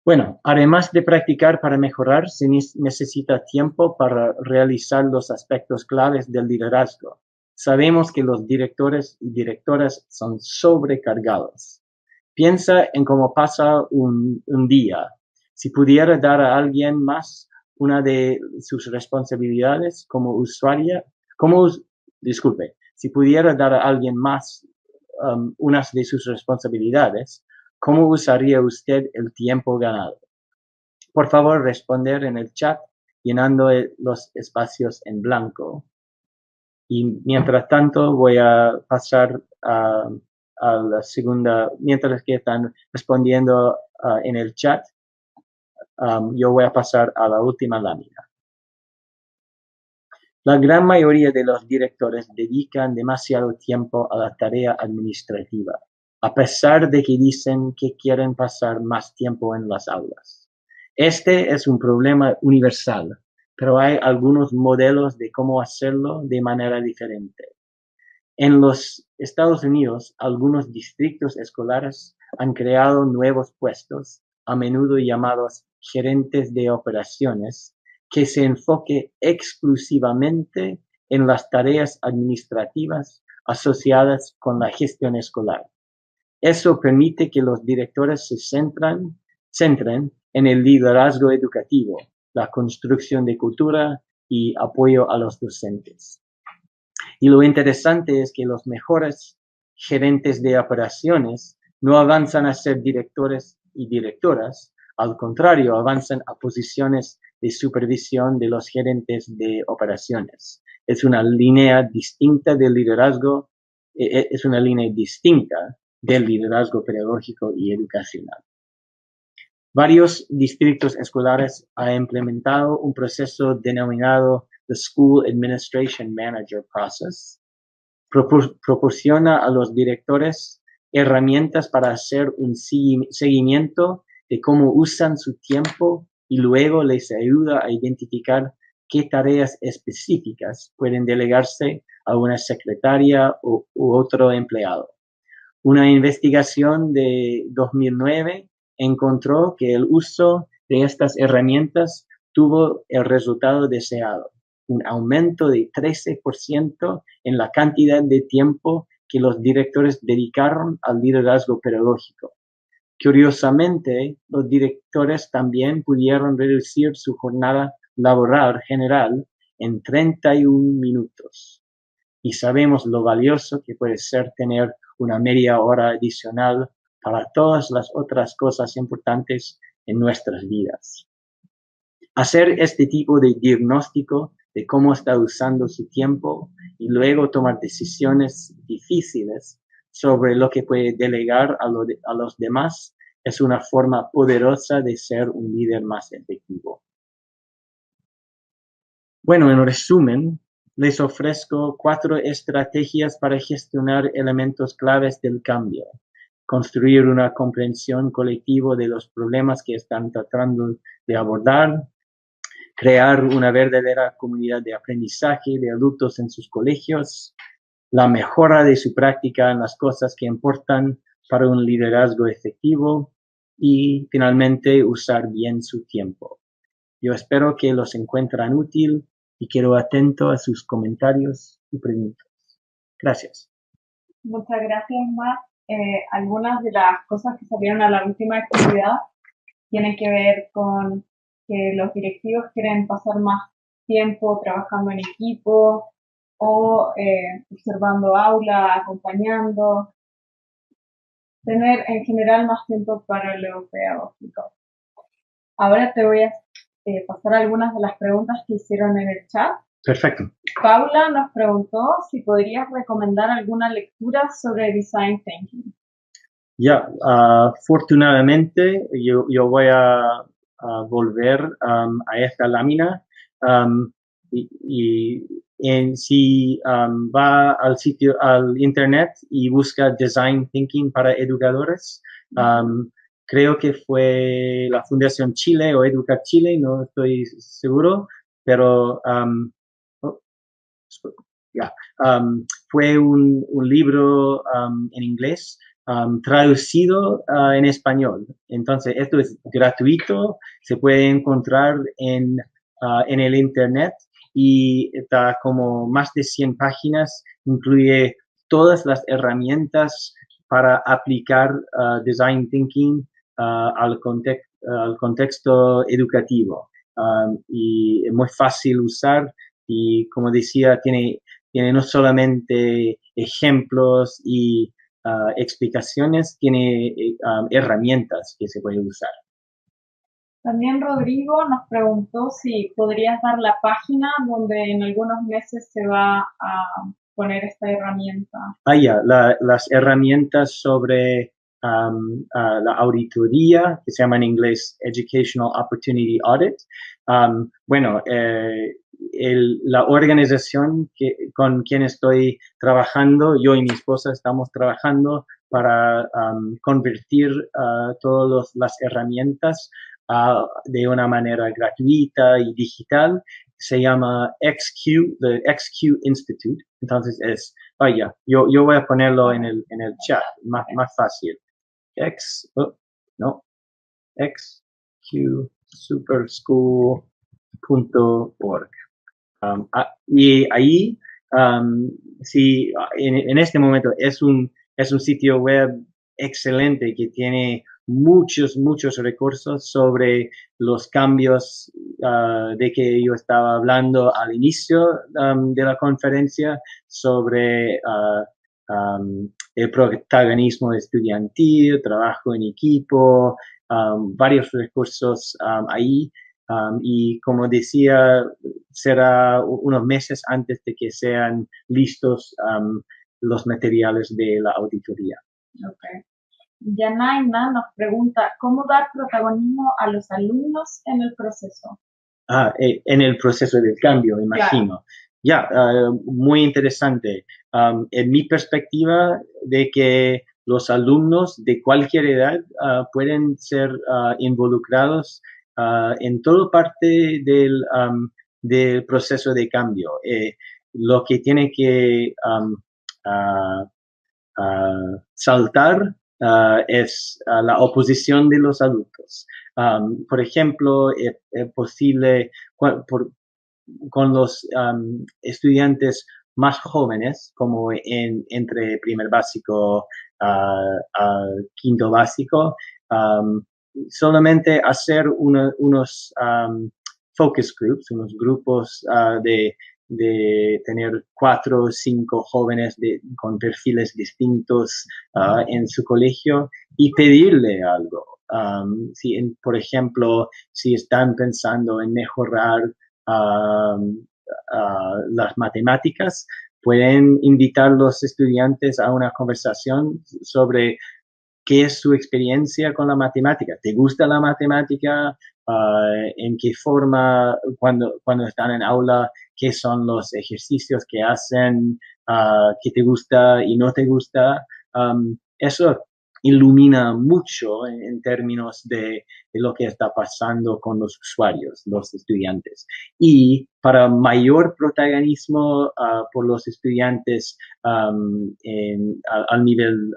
Bueno, además de practicar para mejorar, se necesita tiempo para realizar los aspectos claves del liderazgo. Sabemos que los directores y directoras son sobrecargados. Piensa en cómo pasa un día. Si pudiera dar a alguien más una de sus responsabilidades como si pudiera dar a alguien más unas de sus responsabilidades, ¿cómo usaría usted el tiempo ganado? Por favor, responder en el chat llenando los espacios en blanco. Y mientras tanto voy a pasar a la segunda, mientras que están respondiendo en el chat, yo voy a pasar a la última lámina. La gran mayoría de los directores dedican demasiado tiempo a la tarea administrativa, a pesar de que dicen que quieren pasar más tiempo en las aulas. Este es un problema universal, pero hay algunos modelos de cómo hacerlo de manera diferente. En los Estados Unidos, algunos distritos escolares han creado nuevos puestos, a menudo llamados gerentes de operaciones, que se enfoque exclusivamente en las tareas administrativas asociadas con la gestión escolar. Eso permite que los directores se centren en el liderazgo educativo, la construcción de cultura y apoyo a los docentes. Y lo interesante es que los mejores gerentes de operaciones no avanzan a ser directores y directoras, al contrario, avanzan a posiciones de supervisión de los gerentes de operaciones. Es una línea distinta del liderazgo, es una línea distinta del liderazgo pedagógico y educacional. Varios distritos escolares han implementado un proceso denominado the School Administration Manager Process. Proporciona a los directores herramientas para hacer un seguimiento de cómo usan su tiempo y luego les ayuda a identificar qué tareas específicas pueden delegarse a una secretaria u otro empleado. Una investigación de 2009 encontró que el uso de estas herramientas tuvo el resultado deseado, un aumento de 13% en la cantidad de tiempo que los directores dedicaron al liderazgo pedagógico. Curiosamente, los directores también pudieron reducir su jornada laboral general en 31 minutos. Y sabemos lo valioso que puede ser tener una media hora adicional para todas las otras cosas importantes en nuestras vidas. Hacer este tipo de diagnóstico de cómo está usando su tiempo y luego tomar decisiones difíciles sobre lo que puede delegar a los demás es una forma poderosa de ser un líder más efectivo. Bueno, en resumen, les ofrezco 4 estrategias para gestionar elementos claves del cambio. Construir una comprensión colectiva de los problemas que están tratando de abordar, crear una verdadera comunidad de aprendizaje de adultos en sus colegios, la mejora de su práctica en las cosas que importan para un liderazgo efectivo y finalmente usar bien su tiempo. Yo espero que los encuentren útil y quedo atento a sus comentarios y preguntas. Gracias.
Muchas gracias, Matt. Algunas de las cosas que salieron a la última actividad tienen que ver con que los directivos quieren pasar más tiempo trabajando en equipo o observando aula, acompañando, tener en general más tiempo para lo pedagógico. Ahora te voy a pasar algunas de las preguntas que hicieron en el chat.
Perfecto.
Paula nos preguntó si podrías recomendar alguna lectura sobre Design Thinking.
Ya, afortunadamente yo voy a volver a esta lámina si va al sitio, al internet y busca Design Thinking para educadores, creo que fue la Fundación Chile o Educa Chile, no estoy seguro, pero fue un libro en inglés traducido en español. Entonces, esto es gratuito, se puede encontrar en el internet y está como más de 100 páginas, incluye todas las herramientas para aplicar Design Thinking al contexto educativo. Y es muy fácil usar y, como decía, tiene no solamente ejemplos y explicaciones, tiene herramientas que se pueden usar.
También Rodrigo nos preguntó si podrías dar la página donde en algunos meses se va a poner esta herramienta.
Las herramientas sobre la auditoría, que se llama en inglés Educational Opportunity Audit. La organización con quien estoy trabajando, yo y mi esposa estamos trabajando para convertir todas las herramientas de una manera gratuita y digital. Se llama XQ, the XQ Institute. Entonces yo voy a ponerlo en el chat, más fácil. XQ Super School Y ahí, sí, en este momento es un sitio web excelente que tiene muchos recursos sobre los cambios de que yo estaba hablando al inicio de la conferencia, sobre el protagonismo estudiantil, trabajo en equipo, varios recursos ahí. Y como decía, será unos meses antes de que sean listos los materiales de la auditoría.
Okay. Yanaina nos pregunta, ¿cómo dar protagonismo a los alumnos en el proceso?
En el proceso del cambio, me imagino. Ya, muy interesante. En mi perspectiva, de que los alumnos de cualquier edad pueden ser involucrados en toda parte del proceso de cambio. Lo que tiene que saltar es la oposición de los adultos. Por ejemplo, es posible con los estudiantes más jóvenes, como entre primer básico a quinto básico, solamente hacer unos focus groups, unos grupos de tener 4 o 5 jóvenes con perfiles distintos en su colegio y pedirle algo. Por ejemplo, si están pensando en mejorar las matemáticas, pueden invitar a los estudiantes a una conversación sobre qué es su experiencia con la matemática. ¿Te gusta la matemática? ¿En qué forma, cuando están en aula, qué son los ejercicios que hacen? ¿Qué te gusta y no te gusta? Eso ilumina mucho en términos de lo que está pasando con los usuarios, los estudiantes. Y para mayor protagonismo por los estudiantes al nivel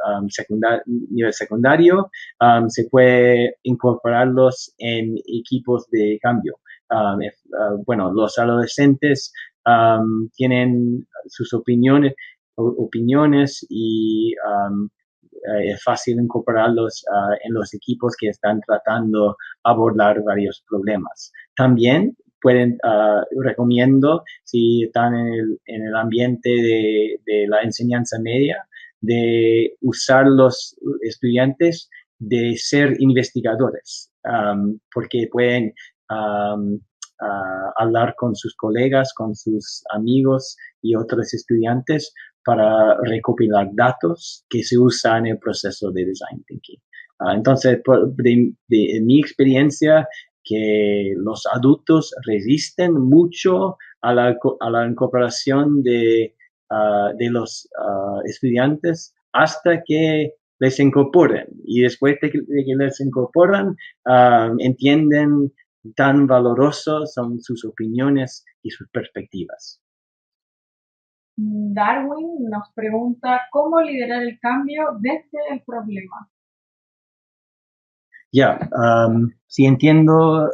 secundario, se puede incorporarlos en equipos de cambio. Bueno, los adolescentes tienen sus opiniones y es fácil incorporarlos en los equipos que están tratando de abordar varios problemas. También recomiendo, si están en el ambiente de la enseñanza media, de usar los estudiantes de ser investigadores, porque pueden hablar con sus colegas, con sus amigos y otros estudiantes para recopilar datos que se usan en el proceso de design thinking. Entonces, en mi experiencia, que los adultos resisten mucho a la incorporación de los estudiantes hasta que les incorporen. Y después de que les incorporan, entienden tan valorosos son sus opiniones y sus perspectivas.
Darwin nos pregunta, ¿cómo liderar el cambio desde el problema?
Si entiendo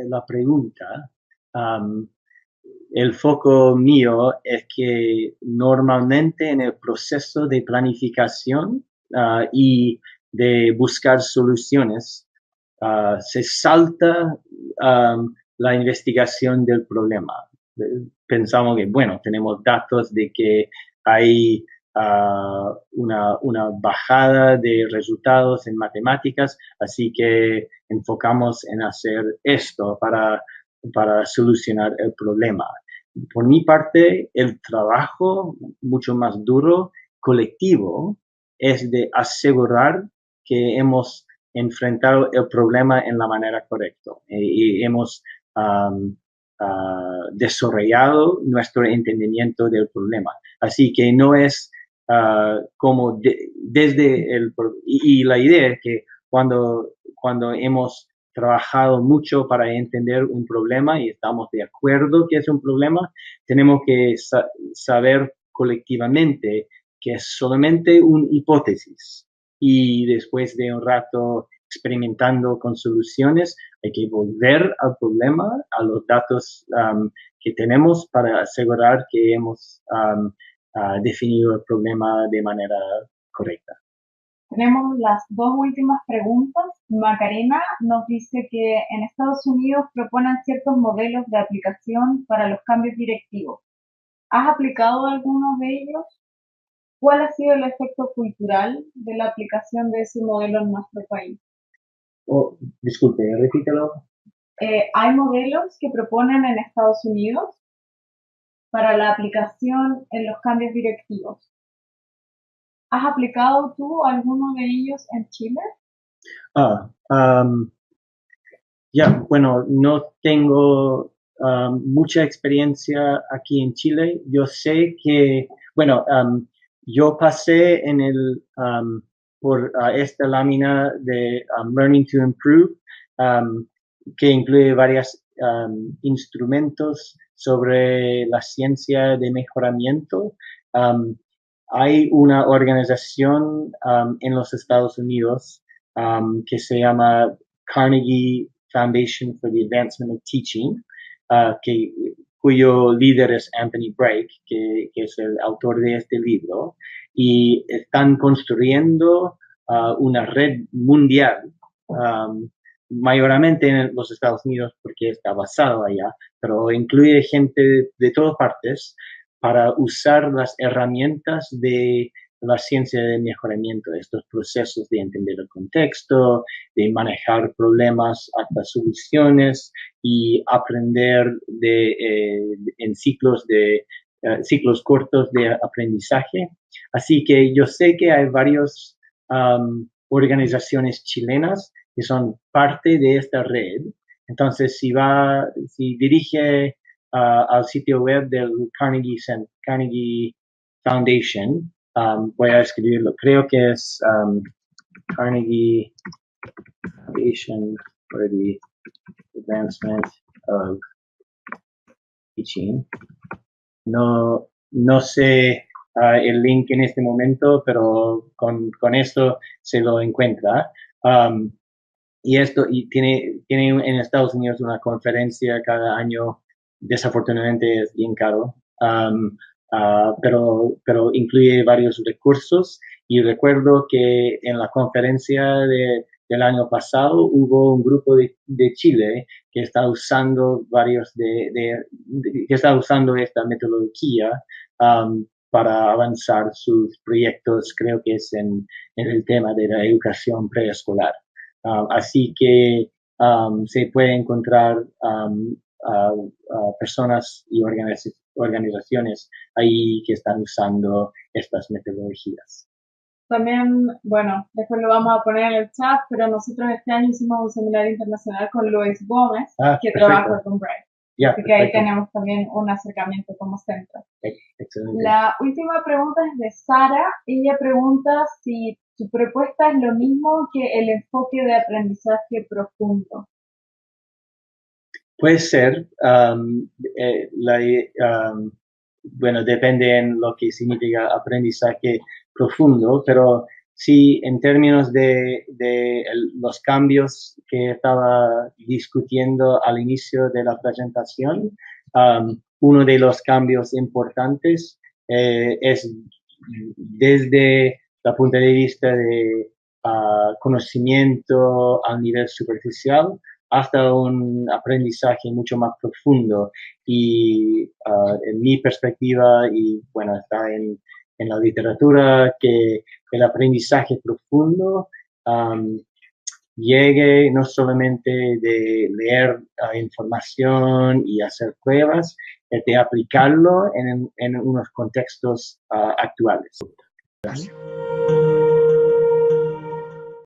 la pregunta, el foco mío es que normalmente en el proceso de planificación y de buscar soluciones, se salta la investigación del problema. Pensamos que, bueno, tenemos datos de que hay una bajada de resultados en matemáticas, así que enfocamos en hacer esto para solucionar el problema. Por mi parte, el trabajo mucho más duro, colectivo, es de asegurar que hemos enfrentado el problema en la manera correcta y hemos desarrollado nuestro entendimiento del problema. Así que no es como desde el... Y la idea es que cuando hemos trabajado mucho para entender un problema y estamos de acuerdo que es un problema, tenemos que saber colectivamente que es solamente una hipótesis. Y después de un rato experimentando con soluciones, hay que volver al problema, a los datos que tenemos para asegurar que hemos definido el problema de manera correcta.
Tenemos las dos últimas preguntas. Macarena nos dice que en Estados Unidos proponen ciertos modelos de aplicación para los cambios directivos. ¿Has aplicado algunos de ellos? ¿Cuál ha sido el efecto cultural de la aplicación de ese modelo en nuestro país?
Oh, disculpe, repítelo.
Hay modelos que proponen en Estados Unidos para la aplicación en los cambios directivos. ¿Has aplicado tú alguno de ellos en Chile?
Bueno, no tengo mucha experiencia aquí en Chile. Yo sé que, bueno, yo pasé por esta lámina de Learning to Improve, que incluye varios instrumentos sobre la ciencia de mejoramiento. Hay una organización en los Estados Unidos que se llama Carnegie Foundation for the Advancement of Teaching, cuyo líder es Anthony Brake, que es el autor de este libro, y están construyendo una red mundial, mayormente en los Estados Unidos porque está basado allá, pero incluye gente de todas partes para usar las herramientas de la ciencia de mejoramiento, estos procesos de entender el contexto, de manejar problemas hasta soluciones y aprender en ciclos cortos de aprendizaje. Así que yo sé que hay varias organizaciones chilenas que son parte de esta red. Entonces, si dirige al sitio web del Carnegie Foundation, voy a escribirlo, creo que es Carnegie Foundation for the Advancement of Teaching. No sé el link en este momento, pero con esto se lo encuentra. Y tiene en Estados Unidos una conferencia cada año, desafortunadamente es bien caro, pero incluye varios recursos. Y recuerdo que en la conferencia del año pasado hubo un grupo de Chile que está usando esta metodología para avanzar sus proyectos, creo que es en el tema de la educación preescolar. Así que se puede encontrar personas y organizaciones ahí que están usando estas metodologías.
También, bueno, después lo vamos a poner en el chat, pero nosotros este año hicimos un seminario internacional con Luis Gómez, que
perfecto.
trabaja con Brake.
Yeah,
así que ahí tenemos también un acercamiento como centro.
Excelente.
La última pregunta es de Sara. Ella pregunta si tu propuesta es lo mismo que el enfoque de aprendizaje profundo.
Puede ser. Bueno, depende en lo que significa aprendizaje profundo, pero sí, en términos de los cambios que estaba discutiendo al inicio de la presentación, uno de los cambios importantes es desde el punto de vista de conocimiento a nivel superficial hasta un aprendizaje mucho más profundo. Y en mi perspectiva, y bueno, está en la literatura, que el aprendizaje profundo llegue no solamente de leer información y hacer pruebas, de aplicarlo en unos contextos actuales. Gracias.